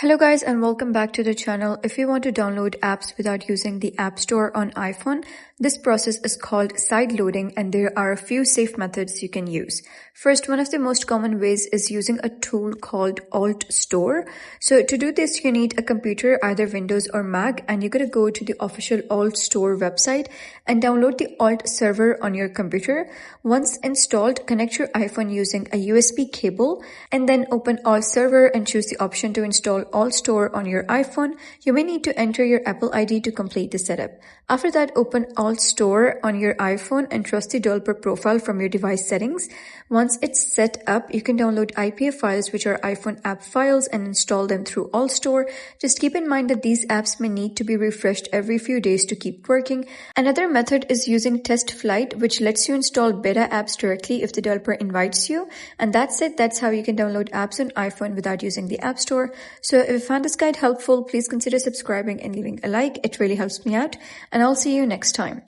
Hello guys and welcome back to the channel. If you want to download apps without using the App Store on iPhone, this process is called sideloading and there are a few safe methods you can use. First, one of the most common ways is using a tool called AltStore. So to do this, you need a computer, either Windows or Mac, and you're going to go to the official AltStore website and download the Alt server on your computer. Once installed, connect your iPhone using a USB cable and then open Alt server and choose the option to install AltStore on your iPhone. You may need to enter your Apple ID to complete the setup. After that, open AltStore on your iPhone and trust the developer profile from your device settings. Once it's set up, you can download IPA files, which are iPhone app files, and install them through AltStore. Just keep in mind that these apps may need to be refreshed every few days to keep working. Another method is using Test Flight, which lets you install beta apps directly if the developer invites you. And that's it. That's how you can download apps on iPhone without using the App Store. So if you found this guide helpful, please consider subscribing and leaving a like. It really helps me out. And I'll see you next time.